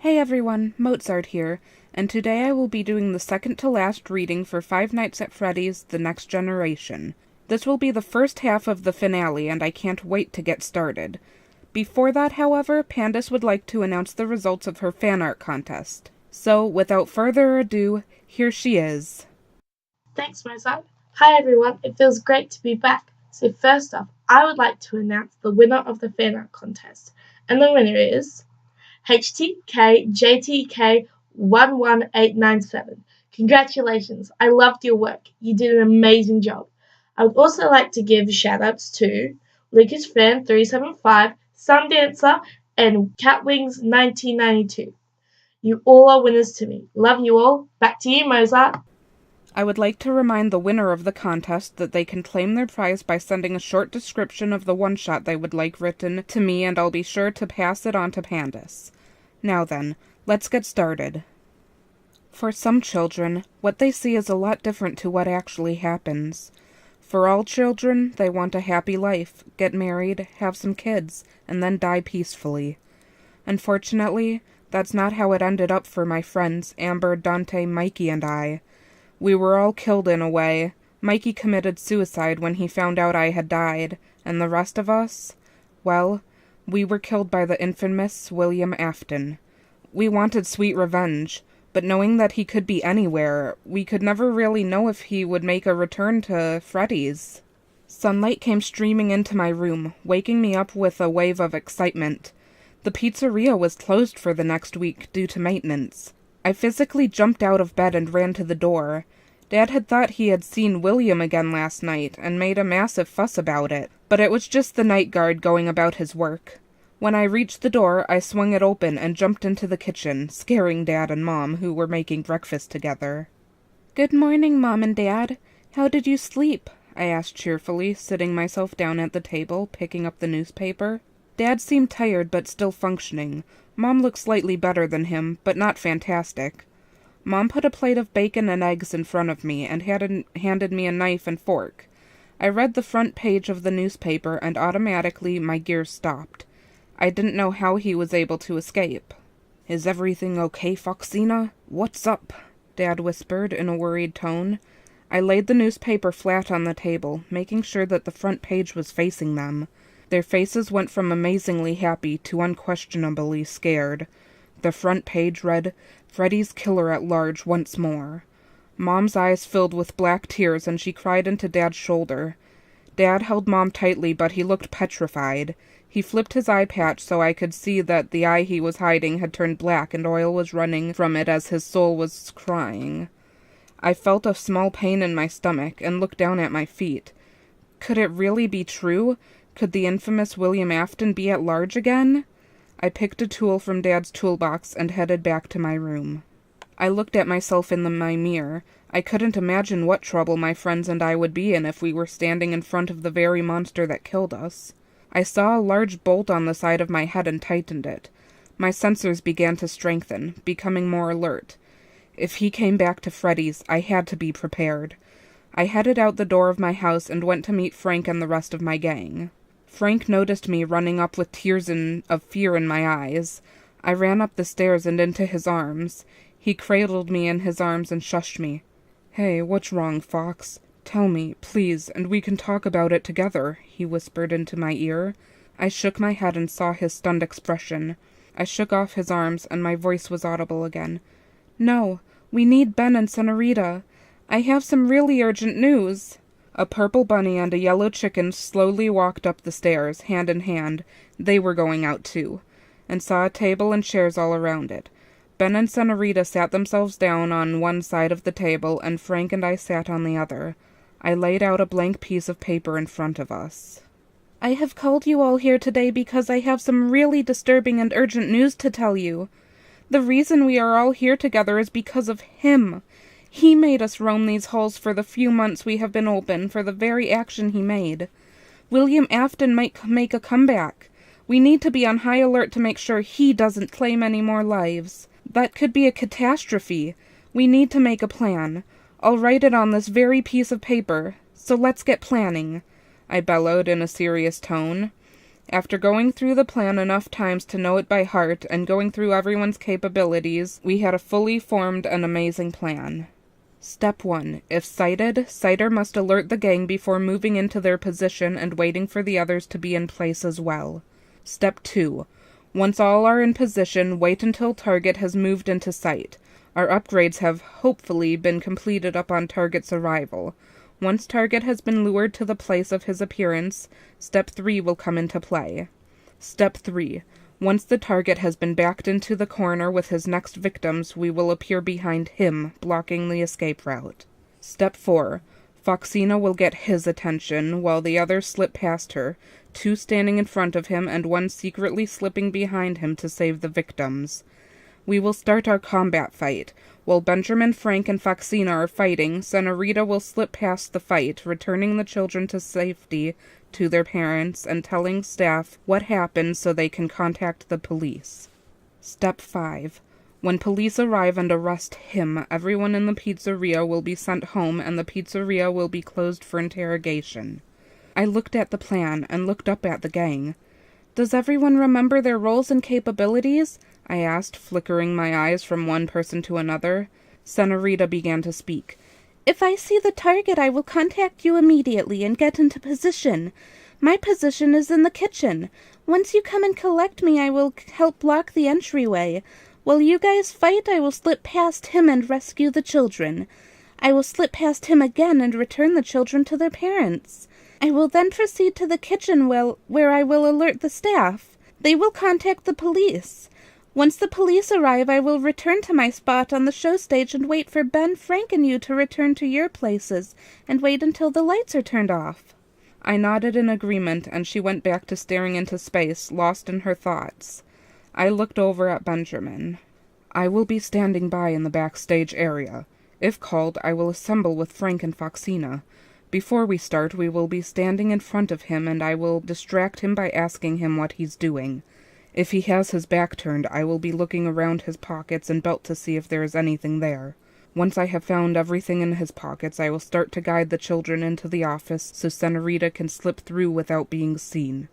Hey everyone, Mozart here, and today I will be doing the second to last reading for Five Nights at Freddy's: The Next Generation. This will be the first half of the finale, and I can't wait to get started. Before that, however, Pandas would like to announce the results of her fan art contest. So, without further ado, here she is. Thanks, Mozart. Hi everyone, it feels great to be back. So first off, I would like to announce the winner of the fan art contest. And the winner is HTKJTK11897. Congratulations, I loved your work. You did an amazing job. I would also like to give shoutouts to LucasFan375, Sundancer, and Catwings1992. You all are winners to me. Love you all. Back to you, Mozart. I would like to remind the winner of the contest that they can claim their prize by sending a short description of the one-shot they would like written to me, and I'll be sure to pass it on to Pandas. Now then, let's get started. For some children, what they see is a lot different to what actually happens. For all children, they want a happy life, get married, have some kids, and then die peacefully. Unfortunately, that's not how it ended up for my friends, Amber, Dante, Mikey, and I. We were all killed in a way. Mikey committed suicide when he found out I had died, and the rest of us, well, we were killed by the infamous William Afton. We wanted sweet revenge, but knowing that he could be anywhere, we could never really know if he would make a return to Freddy's. Sunlight came streaming into my room, waking me up with a wave of excitement. The pizzeria was closed for the next week due to maintenance. I physically jumped out of bed and ran to the door. Dad had thought he had seen William again last night and made a massive fuss about it, but it was just the night guard going about his work. When I reached the door, I swung it open and jumped into the kitchen, scaring Dad and Mom, who were making breakfast together. "Good morning, Mom and Dad. How did you sleep?" I asked cheerfully, sitting myself down at the table, picking up the newspaper. Dad seemed tired but still functioning. Mom looked slightly better than him, but not fantastic. Mom put a plate of bacon and eggs in front of me and handed me a knife and fork. I read the front page of the newspaper and automatically my gears stopped. I didn't know how he was able to escape. "Is everything okay, Foxina? What's up?" Dad whispered in a worried tone. I laid the newspaper flat on the table, making sure that the front page was facing them. Their faces went from amazingly happy to unquestionably scared. The front page read, "Freddy's killer at large once more." Mom's eyes filled with black tears and she cried into Dad's shoulder. Dad held Mom tightly, but he looked petrified. He flipped his eye patch so I could see that the eye he was hiding had turned black and oil was running from it as his soul was crying. I felt a small pain in my stomach and looked down at my feet. Could it really be true? Could the infamous William Afton be at large again? I picked a tool from Dad's toolbox and headed back to my room. I looked at myself in my mirror. I couldn't imagine what trouble my friends and I would be in if we were standing in front of the very monster that killed us. I saw a large bolt on the side of my head and tightened it. My sensors began to strengthen, becoming more alert. If he came back to Freddy's, I had to be prepared. I headed out the door of my house and went to meet Frank and the rest of my gang. Frank noticed me running up with tears of fear in my eyes. I ran up the stairs and into his arms. He cradled me in his arms and shushed me. "Hey, what's wrong, Fox? Tell me, please, and we can talk about it together," he whispered into my ear. I shook my head and saw his stunned expression. I shook off his arms and my voice was audible again. "No, we need Ben and Senorita. I have some really urgent news." A purple bunny and a yellow chicken slowly walked up the stairs, hand in hand. They were going out too, and saw a table and chairs all around it. Ben and Senorita sat themselves down on one side of the table, and Frank and I sat on the other. I laid out a blank piece of paper in front of us. "I have called you all here today because I have some really disturbing and urgent news to tell you. The reason we are all here together is because of him. He made us roam these halls for the few months we have been open for the very action he made. William Afton might make a comeback. We need to be on high alert to make sure he doesn't claim any more lives. That could be a catastrophe. We need to make a plan. I'll write it on this very piece of paper, so let's get planning," I bellowed in a serious tone. After going through the plan enough times to know it by heart and going through everyone's capabilities, we had a fully formed and amazing plan. Step 1. If sighted, sighter must alert the gang before moving into their position and waiting for the others to be in place as well. Step 2. Once all are in position, wait until target has moved into sight. Our upgrades have, hopefully, been completed upon target's arrival. Once target has been lured to the place of his appearance, Step 3 will come into play. Step 3. Once the target has been backed into the corner with his next victims, we will appear behind him, blocking the escape route. Step 4. Foxina will get his attention, while the others slip past her, 2 standing in front of him and 1 secretly slipping behind him to save the victims. We will start our combat fight. While Benjamin, Frank, and Foxina are fighting, Senorita will slip past the fight, returning the children to safety to their parents and telling staff what happened so they can contact the police. Step 5. When police arrive and arrest him, everyone in the pizzeria will be sent home and the pizzeria will be closed for interrogation. I looked at the plan and looked up at the gang. Does everyone remember their roles and capabilities? I asked, flickering my eyes from one person to another. Senorita began to speak. If I see the target, I will contact you immediately and get into position. My position is in the kitchen. Once you come and collect me, I will help block the entryway. While you guys fight, I will slip past him and rescue the children. I will slip past him again and return the children to their parents. I will then proceed to the kitchen where I will alert the staff. They will contact the police. Once the police arrive, I will return to my spot on the show stage and wait for Ben, Frank, and you to return to your places, and wait until the lights are turned off. I nodded in agreement, and she went back to staring into space, lost in her thoughts. I looked over at Benjamin. I will be standing by in the backstage area. If called, I will assemble with Frank and Foxina. Before we start, we will be standing in front of him, and I will distract him by asking him what he's doing. If he has his back turned, I will be looking around his pockets and belt to see if there is anything there. Once I have found everything in his pockets, I will start to guide the children into the office so Senorita can slip through without being seen.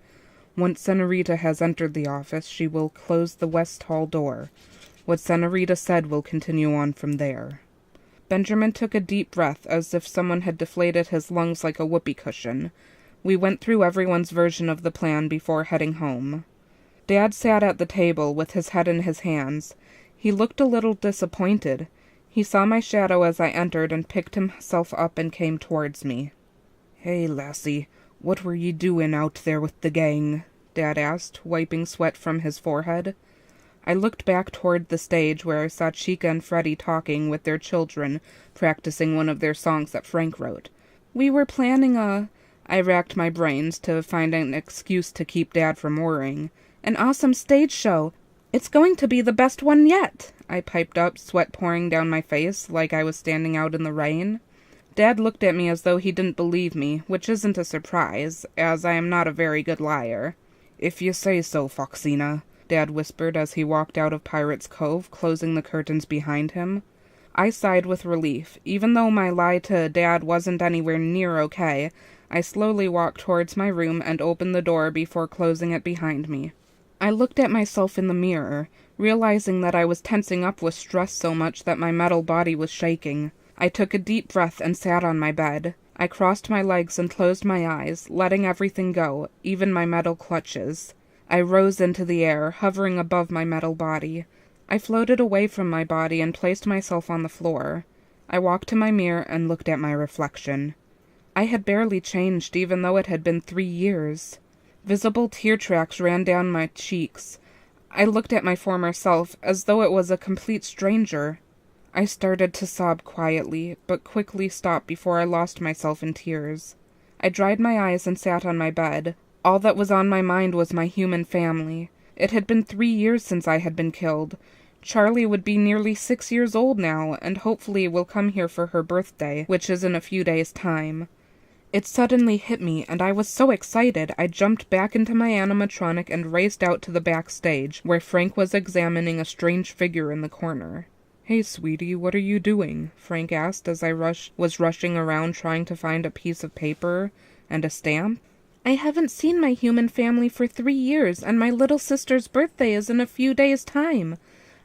Once Senorita has entered the office, she will close the west hall door. What Senorita said will continue on from there. Benjamin took a deep breath as if someone had deflated his lungs like a whoopee cushion. We went through everyone's version of the plan before heading home. Dad sat at the table with his head in his hands. He looked a little disappointed. He saw my shadow as I entered and picked himself up and came towards me. "Hey, lassie, what were ye doing out there with the gang?" Dad asked, wiping sweat from his forehead. I looked back toward the stage where I saw Chica and Freddie talking with their children, practicing one of their songs that Frank wrote. "We were planning I racked my brains to find an excuse to keep Dad from worrying. "An awesome stage show. It's going to be the best one yet," I piped up, sweat pouring down my face like I was standing out in the rain. Dad looked at me as though he didn't believe me, which isn't a surprise, as I am not a very good liar. "If you say so, Foxina," Dad whispered as he walked out of Pirate's Cove, closing the curtains behind him. I sighed with relief. Even though my lie to Dad wasn't anywhere near okay, I slowly walked towards my room and opened the door before closing it behind me. I looked at myself in the mirror, realizing that I was tensing up with stress so much that my metal body was shaking. I took a deep breath and sat on my bed. I crossed my legs and closed my eyes, letting everything go, even my metal clutches. I rose into the air, hovering above my metal body. I floated away from my body and placed myself on the floor. I walked to my mirror and looked at my reflection. I had barely changed, even though it had been 3 years. Visible tear tracks ran down my cheeks. I looked at my former self, as though it was a complete stranger. I started to sob quietly, but quickly stopped before I lost myself in tears. I dried my eyes and sat on my bed. All that was on my mind was my human family. It had been 3 years since I had been killed. Charlie would be nearly 6 years old now, and hopefully will come here for her birthday, which is in a few days' time. It suddenly hit me, and I was so excited I jumped back into my animatronic and raced out to the backstage, where Frank was examining a strange figure in the corner. "Hey, sweetie, what are you doing?" Frank asked as I was rushing around trying to find a piece of paper and a stamp. I haven't seen my human family for 3 years, and my little sister's birthday is in a few days' time.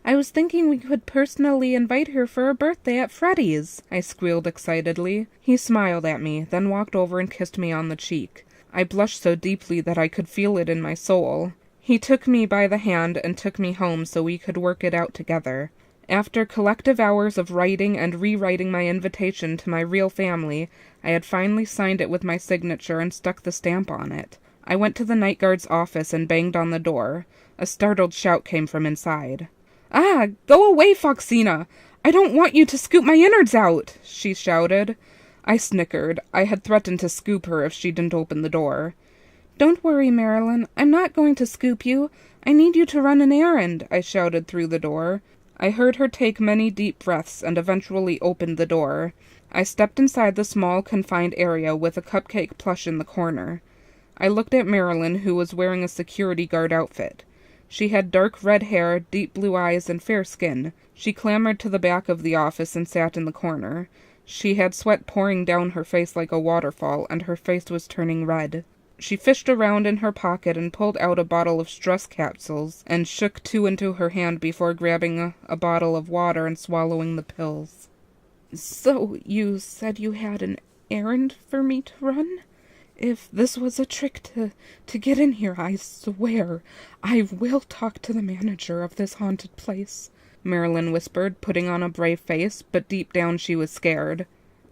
I was thinking we could personally invite her for a birthday at Freddy's, I squealed excitedly. He smiled at me, then walked over and kissed me on the cheek. I blushed so deeply that I could feel it in my soul. He took me by the hand and took me home so we could work it out together. After collective hours of writing and rewriting my invitation to my real family, I had finally signed it with my signature and stuck the stamp on it. I went to the night guard's office and banged on the door. A startled shout came from inside. "Ah, go away, Foxina! I don't want you to scoop my innards out!" she shouted. I snickered. I had threatened to scoop her if she didn't open the door. "Don't worry, Marilyn. I'm not going to scoop you. I need you to run an errand," I shouted through the door. I heard her take many deep breaths and eventually opened the door. I stepped inside the small, confined area with a cupcake plush in the corner. I looked at Marilyn, who was wearing a security guard outfit. She had dark red hair, deep blue eyes, and fair skin. She clambered to the back of the office and sat in the corner. She had sweat pouring down her face like a waterfall, and her face was turning red. She fished around in her pocket and pulled out a bottle of stress capsules and shook 2 into her hand before grabbing a bottle of water and swallowing the pills. "So, you said you had an errand for me to run? If this was a trick to get in here, I swear I will talk to the manager of this haunted place," Marilyn whispered, putting on a brave face, but deep down she was scared.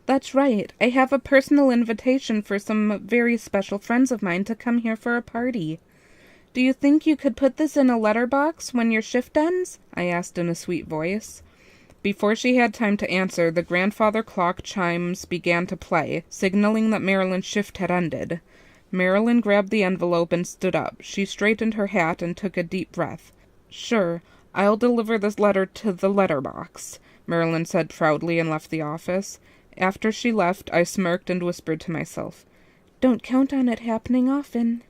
"That's right. I have a personal invitation for some very special friends of mine to come here for a party. Do you think you could put this in a letterbox when your shift ends?" I asked in a sweet voice. Before she had time to answer, the grandfather clock chimes began to play, signaling that Marilyn's shift had ended. Marilyn grabbed the envelope and stood up. She straightened her hat and took a deep breath. "Sure, I'll deliver this letter to the letterbox," Marilyn said proudly and left the office. After she left, I smirked and whispered to myself, "Don't count on it happening often."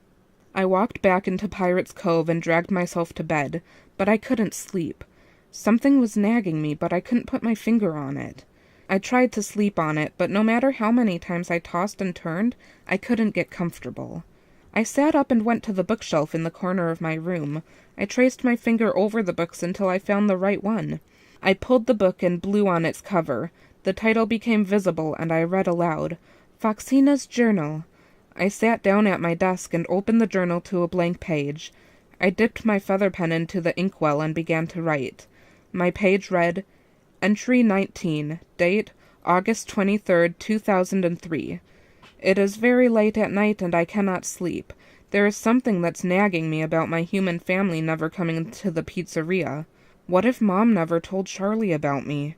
I walked back into Pirate's Cove and dragged myself to bed, but I couldn't sleep. Something was nagging me, but I couldn't put my finger on it. I tried to sleep on it, but no matter how many times I tossed and turned, I couldn't get comfortable. I sat up and went to the bookshelf in the corner of my room. I traced my finger over the books until I found the right one. I pulled the book and blew on its cover. The title became visible, and I read aloud, "Foxina's Journal." I sat down at my desk and opened the journal to a blank page. I dipped my feather pen into the inkwell and began to write. My page read, Entry 19, date August 23rd, 2003. It is very late at night and I cannot sleep. There is something that's nagging me about my human family never coming to the pizzeria. What if Mom never told Charlie about me?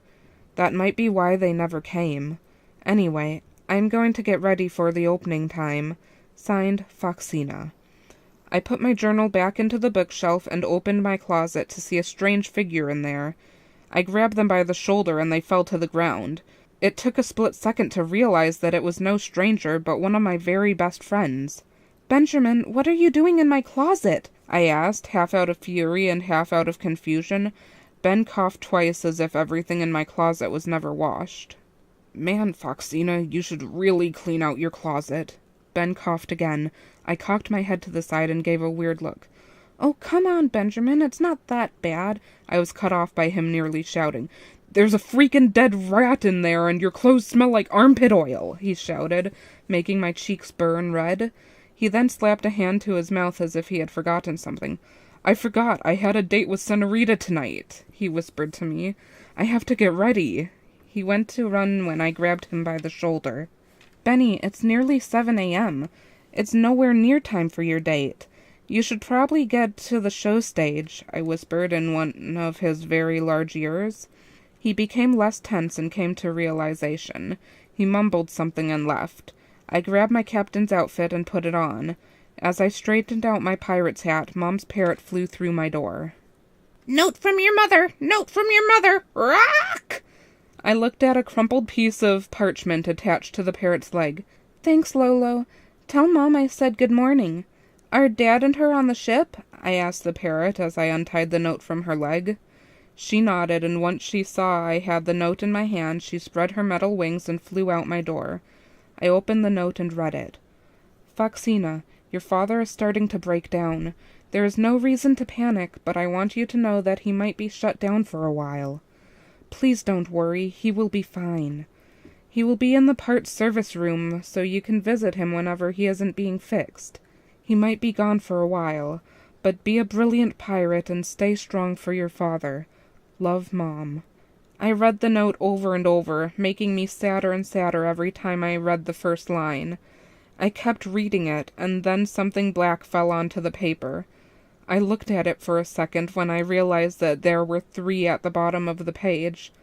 That might be why they never came. Anyway, I'm going to get ready for the opening time. Signed, Foxina. I put my journal back into the bookshelf and opened my closet to see a strange figure in there. I grabbed them by the shoulder and they fell to the ground. It took a split second to realize that it was no stranger but one of my very best friends. "Benjamin, what are you doing in my closet?" I asked, half out of fury and half out of confusion. Ben coughed twice as if everything in my closet was never washed. "Man, Foxina, you should really clean out your closet." Ben coughed again. I cocked my head to the side and gave a weird look. "Oh, come on, Benjamin, it's not that bad." I was cut off by him nearly shouting. "There's a freaking dead rat in there, and your clothes smell like armpit oil," he shouted, making my cheeks burn red. He then slapped a hand to his mouth as if he had forgotten something. "I forgot, I had a date with Senorita tonight," he whispered to me. "I have to get ready." He went to run when I grabbed him by the shoulder. "Benny, it's nearly 7 a.m. It's nowhere near time for your date. You should probably get to the show stage," I whispered in one of his very large ears. He became less tense and came to realization. He mumbled something and left. I grabbed my captain's outfit and put it on. As I straightened out my pirate's hat, Mom's parrot flew through my door. "Note from your mother! Note from your mother! Rock!" I looked at a crumpled piece of parchment attached to the parrot's leg. "Thanks, Lolo. Tell Mom I said good morning. Are Dad and her on the ship?" I asked the parrot as I untied the note from her leg. She nodded, and once she saw I had the note in my hand, she spread her metal wings and flew out my door. I opened the note and read it. Foxina, your father is starting to break down. There is no reason to panic, but I want you to know that he might be shut down for a while. Please don't worry, he will be fine. He will be in the parts service room, so you can visit him whenever he isn't being fixed. He might be gone for a while, but be a brilliant pirate and stay strong for your father. Love, Mom. I read the note over and over, making me sadder and sadder every time I read the first line. I kept reading it, and then something black fell onto the paper. I looked at it for a second when I realized that there were 3 at the bottom of the page.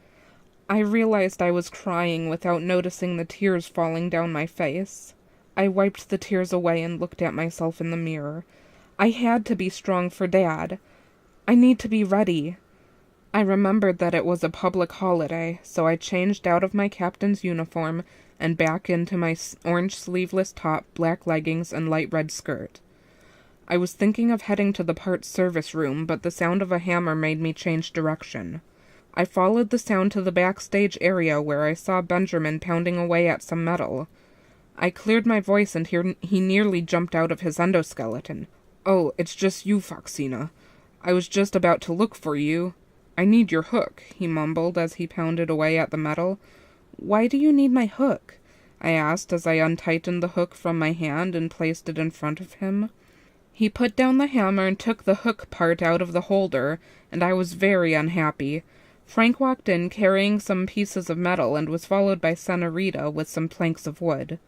I realized I was crying without noticing the tears falling down my face. I wiped the tears away and looked at myself in the mirror. I had to be strong for Dad. I need to be ready. I remembered that it was a public holiday, so I changed out of my captain's uniform and back into my orange sleeveless top, black leggings, and light red skirt. I was thinking of heading to the parts service room, but the sound of a hammer made me change direction. I followed the sound to the backstage area where I saw Benjamin pounding away at some metal. I cleared my voice and he nearly jumped out of his endoskeleton. "Oh, it's just you, Foxina. I was just about to look for you. I need your hook," he mumbled as he pounded away at the metal. "Why do you need my hook?" I asked as I untightened the hook from my hand and placed it in front of him. He put down the hammer and took the hook part out of the holder, and I was very unhappy. Frank walked in carrying some pieces of metal and was followed by Senorita with some planks of wood.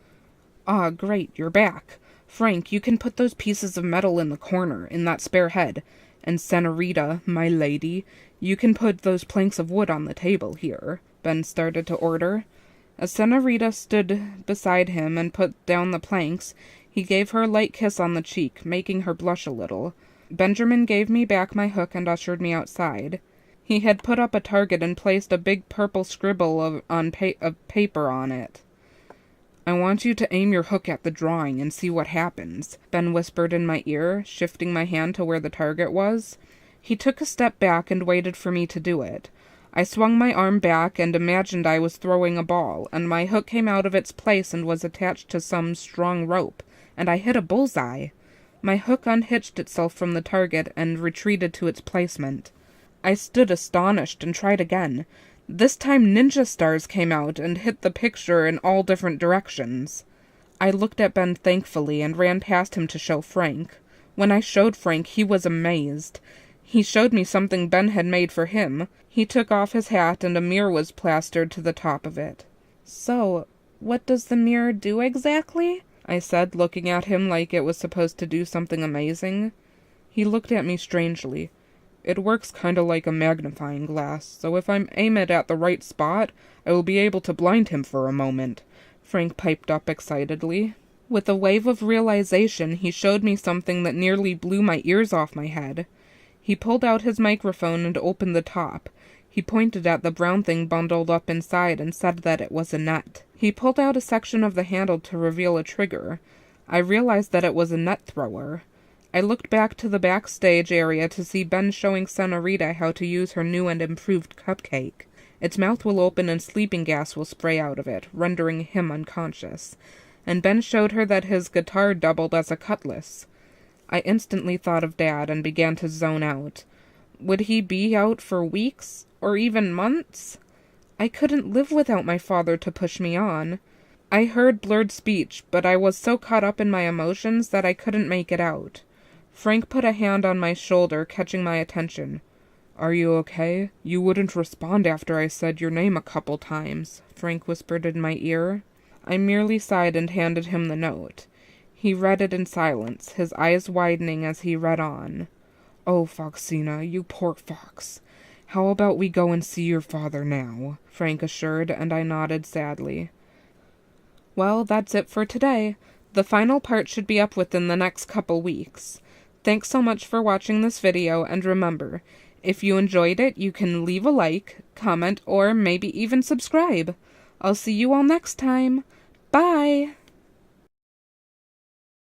"Ah, great, you're back. Frank, you can put those pieces of metal in the corner, in that spare head. And Senorita, my lady, you can put those planks of wood on the table here," Ben started to order. As Senorita stood beside him and put down the planks, he gave her a light kiss on the cheek, making her blush a little. Benjamin gave me back my hook and ushered me outside. He had put up a target and placed a big purple scribble of paper on it. "I want you to aim your hook at the drawing and see what happens," Ben whispered in my ear, shifting my hand to where the target was. He took a step back and waited for me to do it. I swung my arm back and imagined I was throwing a ball, and my hook came out of its place and was attached to some strong rope, and I hit a bullseye. My hook unhitched itself from the target and retreated to its placement. I stood astonished and tried again. This time ninja stars came out and hit the picture in all different directions. I looked at Ben thankfully and ran past him to show Frank. When I showed Frank, he was amazed. He showed me something Ben had made for him. He took off his hat and a mirror was plastered to the top of it. "So, what does the mirror do exactly?" I said, looking at him like it was supposed to do something amazing. He looked at me strangely. "It works kind of like a magnifying glass, so if I aim it at the right spot, I will be able to blind him for a moment," Frank piped up excitedly. With a wave of realization, he showed me something that nearly blew my ears off my head. He pulled out his microphone and opened the top. He pointed at the brown thing bundled up inside and said that it was a net. He pulled out a section of the handle to reveal a trigger. I realized that it was a net thrower. I looked back to the backstage area to see Ben showing Senorita how to use her new and improved cupcake. Its mouth will open and sleeping gas will spray out of it, rendering him unconscious. And Ben showed her that his guitar doubled as a cutlass. I instantly thought of Dad and began to zone out. Would he be out for weeks, or even months? I couldn't live without my father to push me on. I heard blurred speech, but I was so caught up in my emotions that I couldn't make it out. Frank put a hand on my shoulder, catching my attention. "Are you okay? You wouldn't respond after I said your name a couple times," Frank whispered in my ear. I merely sighed and handed him the note. He read it in silence, his eyes widening as he read on. "Oh, Foxina, you poor fox. How about we go and see your father now?" Frank assured, and I nodded sadly. Well, that's it for today. The final part should be up within the next couple weeks. Thanks so much for watching this video, and remember, if you enjoyed it, you can leave a like, comment, or maybe even subscribe. I'll see you all next time. Bye!